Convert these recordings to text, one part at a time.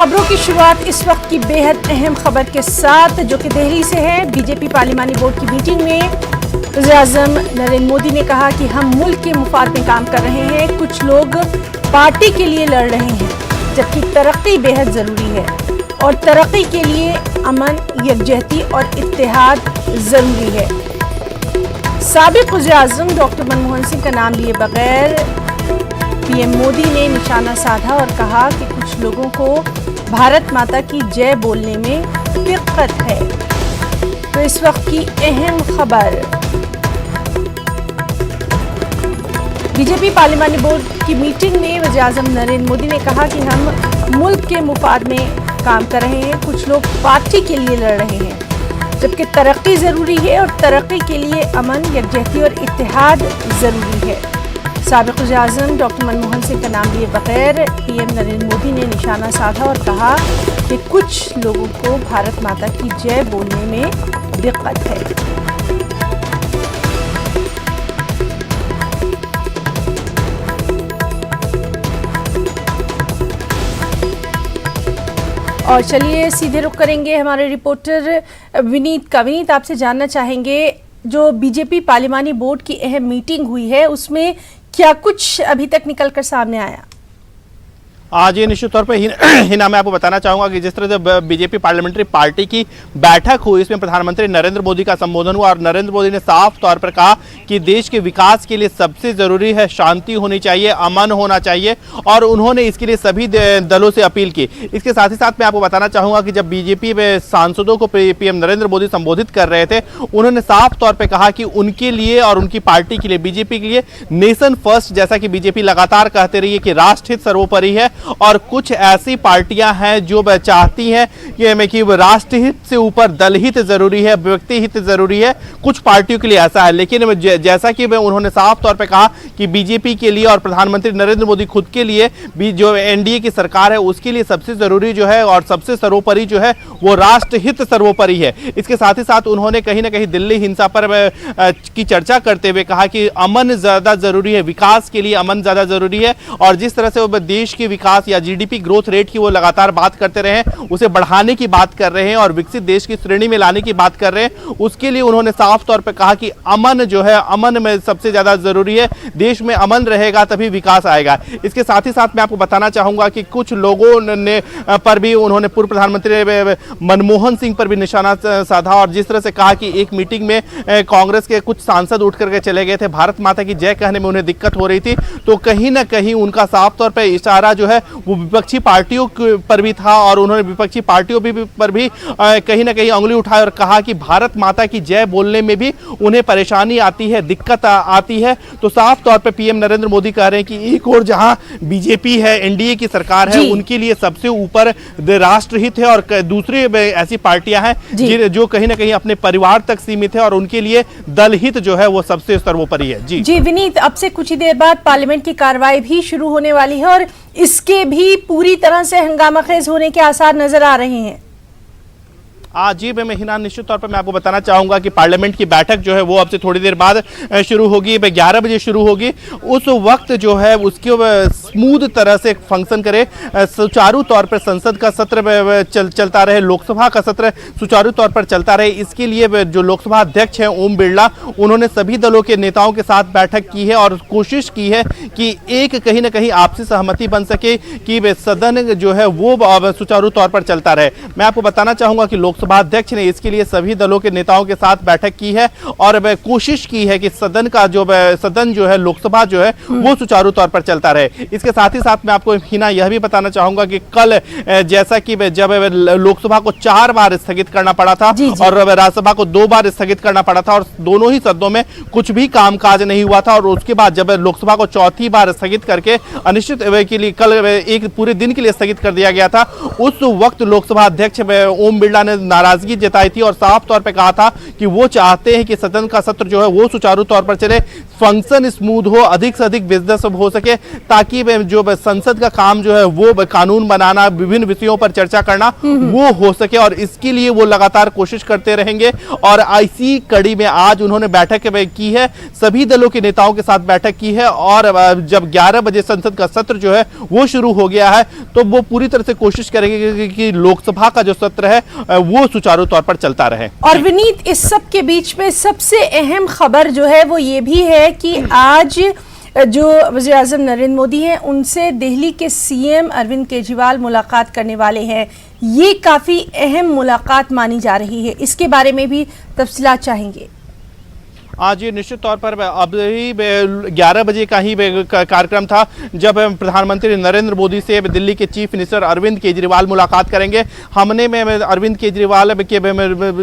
खबरों की शुरुआत इस वक्त की बेहद अहम खबर के साथ जो कि दिल्ली से है। बीजेपी पार्लिमानी बोर्ड की मीटिंग में वज़ीर-ए-आज़म नरेंद्र मोदी ने कहा कि हम मुल्क के मुफाद में काम कर रहे हैं, कुछ लोग पार्टी के लिए लड़ रहे हैं, जबकि तरक्की बेहद ज़रूरी है और तरक्की के लिए अमन, यकजहती और इत्तेहाद ज़रूरी है। साबिक़ वज़ीर-ए-आज़म डॉक्टर मनमोहन सिंह का नाम लिए बगैर पीएम मोदी ने निशाना साधा और कहा कि कुछ लोगों को भारत माता की जय बोलने में दिक्कत है। तो इस वक्त की अहम खबर, बीजेपी पार्लिमानी बोर्ड की मीटिंग में वज़ीर-ए-आज़म नरेंद्र मोदी ने कहा कि हम मुल्क के मुफाद में काम कर रहे हैं, कुछ लोग पार्टी के लिए लड़ रहे हैं, जबकि तरक्की ज़रूरी है और तरक्की के लिए अमन, यकजहती और इत्तेहाद ज़रूरी है। साबिक़ वज़ीर-ए-आज़म डॉक्टर मनमोहन सिंह का नाम लिए बगैर पीएम नरेंद्र मोदी ने निशाना साधा और कहा कि कुछ लोगों को भारत माता की जय बोलने में दिक्कत है। और चलिए सीधे रुख करेंगे हमारे रिपोर्टर विनीत का। विनीत, आपसे जानना चाहेंगे, जो बीजेपी पार्लिमानी बोर्ड की अहम मीटिंग हुई है उसमें क्या कुछ अभी तक निकलकर सामने आया? आज ये निश्चित तौर पर हिना मैं आपको बताना चाहूंगा कि जिस तरह से बीजेपी पार्लियामेंट्री पार्टी की बैठक हुई, इसमें प्रधानमंत्री नरेंद्र मोदी का संबोधन हुआ और नरेंद्र मोदी ने साफ तौर पर कहा कि देश के विकास के लिए सबसे जरूरी है शांति होनी चाहिए, अमन होना चाहिए और उन्होंने इसके लिए सभी दलों से अपील की। इसके साथ ही साथ मैं आपको बताना चाहूंगा कि जब बीजेपी में सांसदों को पीएम नरेंद्र मोदी संबोधित कर रहे थे, उन्होंने साफ तौर पर कहा कि उनके लिए और उनकी पार्टी के लिए, बीजेपी के लिए नेशन फर्स्ट, जैसा कि बीजेपी लगातार कहते रही है कि राष्ट्रहित सर्वोपरि है और कुछ ऐसी पार्टियां हैं जो चाहती हैं कि राष्ट्रहित से ऊपर दलहित जरूरी है, व्यक्ति हित जरूरी है। कुछ पार्टियों के लिए ऐसा है, लेकिन जैसा कि उन्होंने साफ तौर पे कहा कि बीजेपी के लिए और प्रधानमंत्री नरेंद्र मोदी खुद के लिए भी, जो एनडीए की सरकार है उसके लिए सबसे जरूरी जो है और सबसे सर्वोपरि जो है वो राष्ट्रहित सर्वोपरि है। इसके साथ ही साथ उन्होंने कहीं ना कहीं दिल्ली हिंसा पर की चर्चा करते हुए कहा कि अमन ज्यादा जरूरी है, विकास के लिए अमन ज्यादा जरूरी है और जिस तरह से वो देश के विकास या जीडीपी ग्रोथ रेट की वो लगातार बात करते रहे हैं, उसे बढ़ाने की बात कर रहे हैं और विकसित देश की श्रेणी में लाने की बात कर रहे हैं, उसके लिए उन्होंने साफ तौर पर कहा कि अमन जो है, अमन में सबसे ज्यादा जरूरी है, देश में अमन रहेगा तभी विकास आएगा। इसके साथ ही साथ मैं आपको बताना चाहूंगा कि कुछ लोगों ने पर भी उन्होंने पूर्व प्रधानमंत्री मनमोहन सिंह पर भी निशाना साधा और जिस तरह से कहा कि एक मीटिंग में कांग्रेस के कुछ सांसद उठ करके चले गए थे, भारत माता की जय कहने में उन्हें दिक्कत हो रही थी, तो कहीं ना कहीं उनका साफ तौर पर इशारा जो है वो विपक्षी पार्टियों पर भी था और उन्होंने विपक्षी पार्टियों पर भी कहीं ना कहीं उंगली उठाई और कहा कि भारत माता की जय बोलने में भी उन्हें परेशानी आती है, दिक्कत आती है। तो साफ तौर पर पीएम नरेंद्र मोदी कह रहे हैं कि एक और जहां बीजेपी है, एनडीए की सरकार है, उनके लिए सबसे ऊपर राष्ट्रहित है और दूसरी ऐसी पार्टियां हैं जो कहीं ना कहीं अपने परिवार तक सीमित है और उनके लिए दलहित जो है वो सबसे सर्वोपरि है। जी विनीत, अब से कुछ ही देर बाद पार्लियामेंट की कार्रवाई भी शुरू होने वाली है और इसके भी पूरी तरह से हंगामाखेज होने के आसार नजर आ रहे हैं। जी मैं हिना, निश्चित तौर पर मैं आपको बताना चाहूंगा कि पार्लियामेंट की बैठक जो है वो अब से थोड़ी देर बाद शुरू होगी, 11 बजे शुरू होगी। उस वक्त जो है उसकी स्मूथ तरह से फंक्शन करे, सुचारू तौर पर संसद का सत्र चलता रहे, लोकसभा का सत्र सुचारू तौर पर चलता रहे, इसके लिए जो लोकसभा अध्यक्ष हैं ओम बिरला, उन्होंने सभी दलों के नेताओं के साथ बैठक की है और कोशिश की है कि एक कहीं ना कहीं आपसी सहमति बन सके कि सदन जो है वो सुचारू तौर पर चलता रहे। मैं आपको बताना चाहूंगा कि लोकसभा अध्यक्ष ने इसके लिए सभी दलों के नेताओं के साथ बैठक की है और कोशिश की है कि सदन जो है, लोकसभा जो है वो सुचारू तौर पर चलता रहे। इसके साथ ही साथ मैं आपको हिना यह भी बताना चाहूंगा कि कल जैसा कि जब लोकसभा को 4 बार स्थगित करना पड़ा था और राज्यसभा को 2 बार स्थगित करना पड़ा था और दोनों ही सदनों में कुछ भी कामकाज नहीं हुआ था और उसके बाद जब लोकसभा को चौथी बार स्थगित करके अनिश्चित के लिए कल एक पूरे दिन के लिए स्थगित कर दिया गया था, उस वक्त लोकसभा अध्यक्ष ओम बिरला ने नाराजगी जताई थी और साफ तौर पे कहा था कि वो चाहते हैं कि सदन का सत्र जो है वो सुचारू तौर पर चले, फंक्शन स्मूथ हो, अधिक से अधिक बिजनेस हो सके, ताकि जो संसद का काम जो है वो कानून बनाना, विभिन्न विषयों पर चर्चा करना वो हो सके, और इसके लिए वो लगातार कोशिश करते रहेंगे। और इसी कड़ी में आज उन्होंने बैठक की है, सभी दलों के नेताओं के साथ बैठक की है, और जब 11 बजे संसद का सत्र जो है वो शुरू हो गया है तो वो पूरी तरह से कोशिश करेंगे कि लोकसभा का जो सत्र है वो सुचारू तौर पर चलता रहे। और विनीत, इस सब के बीच में सबसे अहम खबर जो है वो ये भी है कि आज जो वज़ीर-ए-आज़म नरेंद्र मोदी हैं उनसे दिल्ली के सीएम अरविंद केजरीवाल मुलाकात करने वाले हैं। ये काफ़ी अहम मुलाकात मानी जा रही है, इसके बारे में भी तफसीलात चाहेंगे। आज ये निश्चित तौर पर अभी 11 बजे का ही कार्यक्रम था जब प्रधानमंत्री नरेंद्र मोदी से दिल्ली के चीफ मिनिस्टर अरविंद केजरीवाल मुलाकात करेंगे। हमने अरविंद केजरीवाल के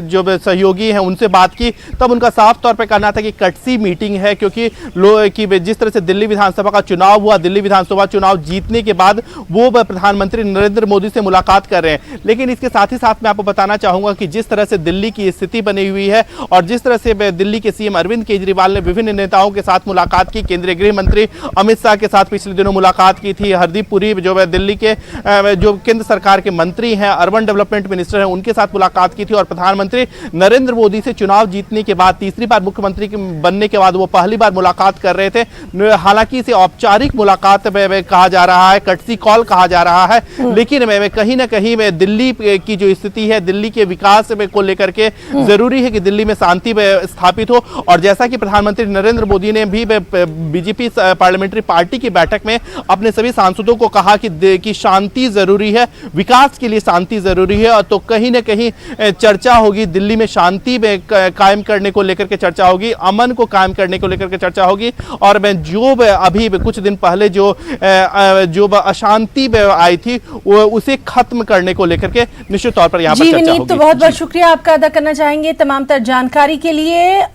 जो सहयोगी हैं उनसे बात की, तब उनका साफ तौर पर कहना था कि कटसी मीटिंग है, क्योंकि जिस तरह से दिल्ली विधानसभा का चुनाव हुआ, दिल्ली विधानसभा चुनाव जीतने के बाद वो प्रधानमंत्री नरेंद्र मोदी से मुलाकात कर रहे हैं। लेकिन इसके साथ ही साथ मैं आपको बताना चाहूंगा कि जिस तरह से दिल्ली की स्थिति बनी हुई है और जिस तरह से दिल्ली के सीएम अरविंद केजरीवाल ने विभिन्न नेताओं के साथ मुलाकात की, केंद्रीय गृह मंत्री अमित शाह के साथ पिछले दिनों मुलाकात की थी, हरदीप पुरी जो दिल्ली के जो केंद्र सरकार के मंत्री हैं, अर्बन डेवलपमेंट मिनिस्टर हैं, उनके साथ मुलाकात की थी, और प्रधानमंत्री नरेंद्र मोदी से चुनाव जीतने के बाद, तीसरी बार मुख्यमंत्री बनने के बाद वो पहली बार मुलाकात कर रहे थे। हालांकि इसे औपचारिक मुलाकात कहा जा रहा है, कटसी कॉल कहा जा रहा है, लेकिन कहीं ना कहीं दिल्ली की जो स्थिति है, दिल्ली के विकास को लेकर के जरूरी है कि दिल्ली में शांति स्थापित हो। और जैसा कि प्रधानमंत्री नरेंद्र मोदी ने भी बीजेपी पार्लियामेंट्री पार्टी की बैठक में अपने सभी सांसदों को कहा कि शांति जरूरी है, विकास के लिए शांति जरूरी है, और तो कहीं ना कहीं चर्चा होगी, दिल्ली में शांति कायम करने को लेकर के चर्चा होगी, अमन को कायम करने को लेकर के चर्चा होगी। और जो अभी कुछ दिन पहले जो अशांति आई थी उसे खत्म करने को लेकर के निश्चित तौर पर यहाँ पर चर्चा होगी। तो बहुत बहुत शुक्रिया आपका अदा करना चाहेंगे तमाम तर जानकारी के लिए।